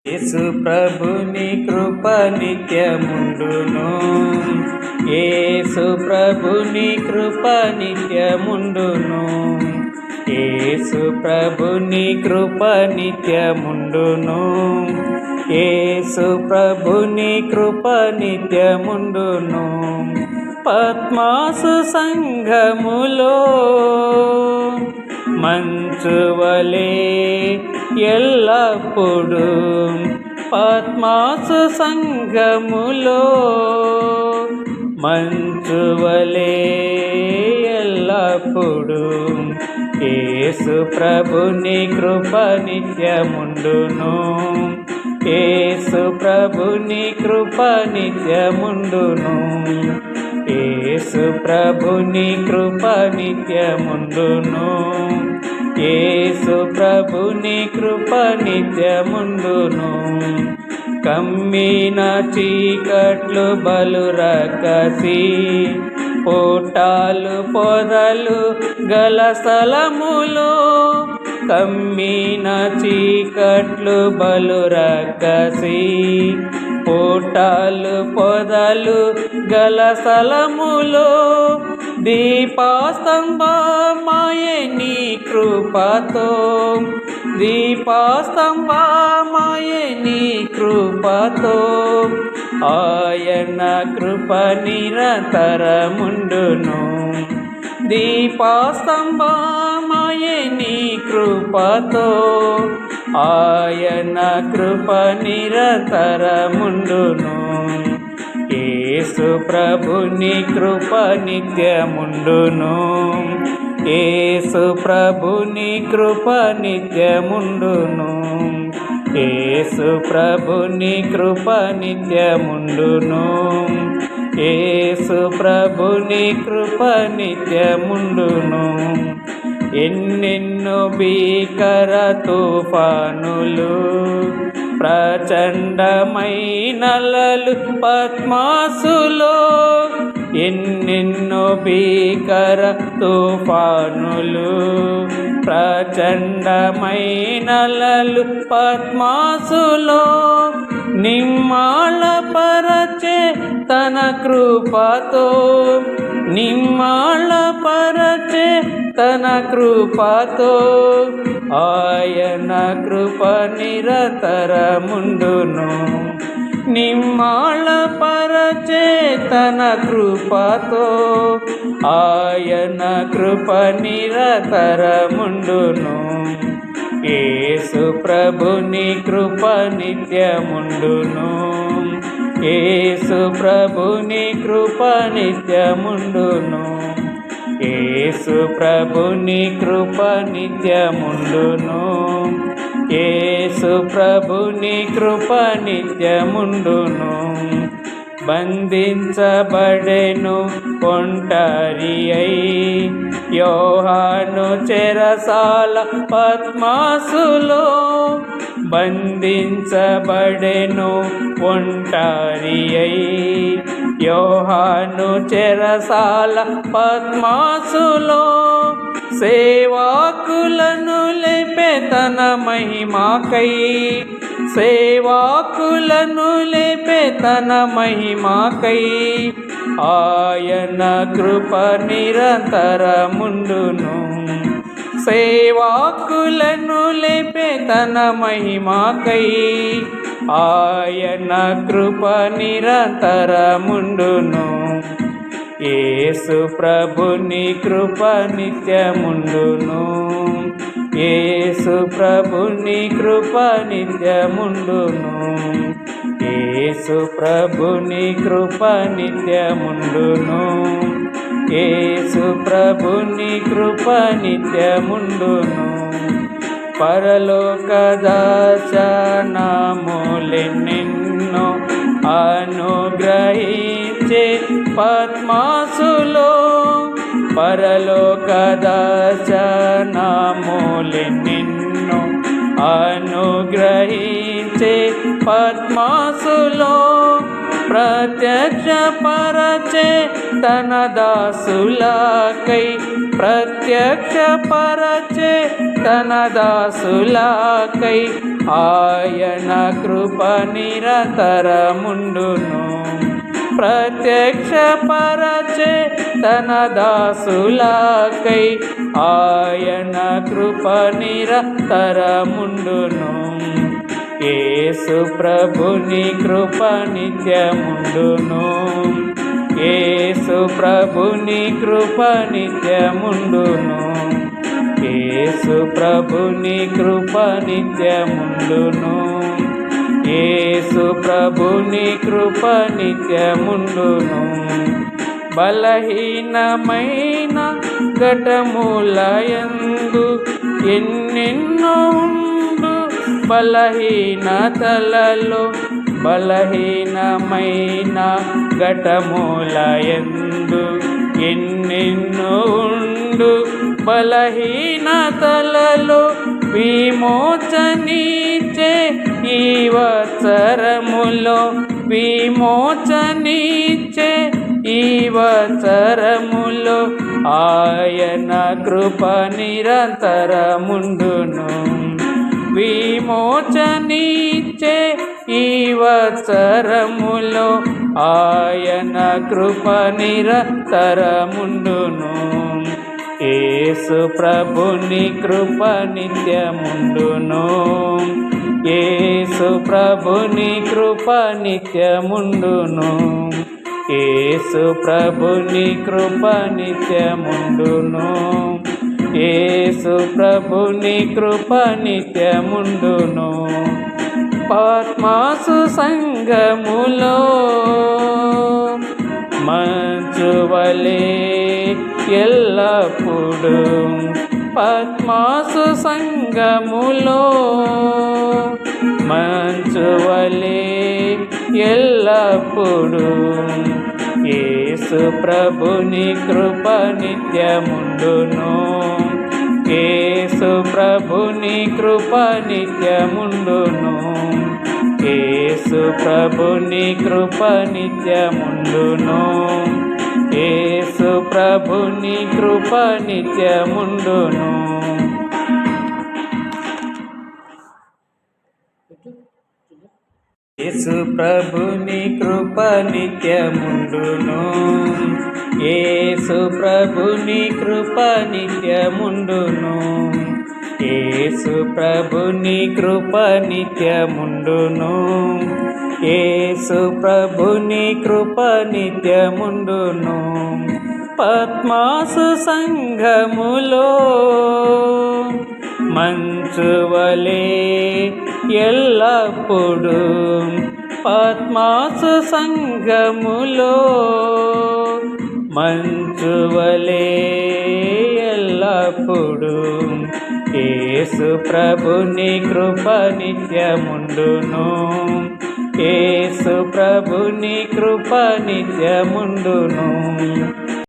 యేసు ప్రభుని కృప నిత్యముండును. యేసు ప్రభుని కృప నిత్యముండును. యేసు ప్రభుని కృప నిత్యముండును. యేసు ప్రభుని కృప నిత్యముండును. పద్మాసు సంఘములో మంచువలే ఎల్లప్పుడు, పద్మాసు సంఘములో మంచువలే ఎల్లప్పుడు, యేసు ప్రభుని కృప నిత్యముండును. యేసు ప్రభుని కృప నిత్యముండును. యేసు ప్రభుని కృప నిత్యముండును. యేసు ప్రభుని కృప నిత్యముండును. కమ్మిన చీకట్లు బలురకసి, పోటాలు పొదలు గల స్థలములో, కమ్మిన చీకట్లు బలురకసి, పోటాలు పొదలు గల స్థలములో, దీపస్తంభమాయే నీ కృపతో, దీపస్తంభమాయే నీ కృపతో, ఆయన కృప నిరంతరముండును. దీపస్తంభమాయే నీ కృపతో, ఆయన కృప నిరంతరముండును. యేసు ప్రభుని కృప నిత్యముండును. యేసు ప్రభుని కృప నిత్యముండును. యేసు ప్రభుని కృప నిత్యముండును. యేసు ప్రభుని కృప నిత్యముండును. ఎన్నెన్నో భీకర తుఫానులు, ప్రచండమైనలలు పద్మాసులో, ఎన్నెన్నో భీకర తుఫానులు, ప్రచండమైనలలు పద్మాసులో, నిమ్మాళపరచే తన కృపతో, నిమ్మాళపరచే తన కృపతో, ఆయన కృప నిరంతరముండును. నిమ్మాళపరచే తన కృపతో, ఆయన కృప నిరంతరముండును. యేసు ప్రభుని కృప నిత్యముండును. యేసు ప్రభుని కృప నిత్యముండును. యేసు ప్రభుని కృప నిత్యముండును. యేసు ప్రభుని కృప నిత్యముండును. బంధించబడెను ఒంటరి అయి యోహాను చెరసాల పద్మాసులో, బంధించబడెను ఒంటరి అయి యోహాను చెరసాల పద్మాసులో, సేవాకులను లేపే తన మహిమాకై, సేవాకులను లేపే తన మహిమాకై, ఆయన కృప నిరంతరముండును. సేవాకులను లేపే తన మహిమాకై, ఆయన కృప నిరంతరముండును. యేసు ప్రభుని కృప నిత్యముండును. యేసు ప్రభుని కృప నిత్యముండును. యేసు ప్రభుని కృప నిత్యముండును. యేసు ప్రభుని కృప నిత్యముండును. పరలోక దర్శనములెన్నెన్నో అనుగ్రహించే పద్మాసులో, పరలోక దర్శనములెన్నెన్నో అనుగ్రహించే పద్మాసులో, ప్రత్యక్షపరచే తన దాసులకై, ప్రత్యక్షపరచే తన దాసులకై ఆయన కృప నిరంతరముండును. ప్రత్యక్షపరచే తన దాసులకై ఆయన కృప నిరంతరముండును. యేసు ప్రభుని కృప నిత్యముండును. యేసు ప్రభుని కృప నిత్యముండును. యేసు ప్రభుని కృప నిత్యముండును. యేసు ప్రభుని కృప నిత్యముండును. బలహీనమైన ఘటములయందు ఎన్నెన్నో ఉండు బలహీనతలలో బలహీనమైన ఘటములయందు ఎన్నెన్నో ఉండు బలహీనతలలో విమోచనీచే ఈ వత్సరములో విమోచనీచే ఈ వత్సరములో ఆయన కృప నిరంతరముండును. విమోచనీచే ఈ వత్సరములో ఆయన కృప నిరంతరముండును. యేసు ప్రభుని కృప నిత్యముండును. యేసు ప్రభుని కృప నిత్యముండును. యేసు ప్రభుని కృప నిత్యముండును. యేసు ప్రభుని కృప నిత్యముండును. పద్మాసు సంఘములో మంచువలే ఎల్లప్పుడు పద్మాసు సంఘములో మంచువలే ఎల్లప్పుడు యేసు ప్రభుని కృప నిత్యముండును. యేసు ప్రభుని కృప నిత్యముండును. యేసు ప్రభుని కృప నిత్యముండును. యేసు ప్రభుని కృప నిత్యముండును. యేసు ప్రభుని కృప నిత్యముండును. యేసు ప్రభుని కృప నిత్యముండును. యేసు ప్రభుని కృప నిత్యముండును. యేసు ప్రభుని కృప నిత్యముండును. పద్మాసు సంఘములో మంచువలే ఎల్లప్పుడు పద్మాసు సంఘములో మంచువలే ఎల్లప్పుడు యేసు ప్రభుని కృప నిత్యముండును. యేసు ప్రభుని కృప నిత్యముండును.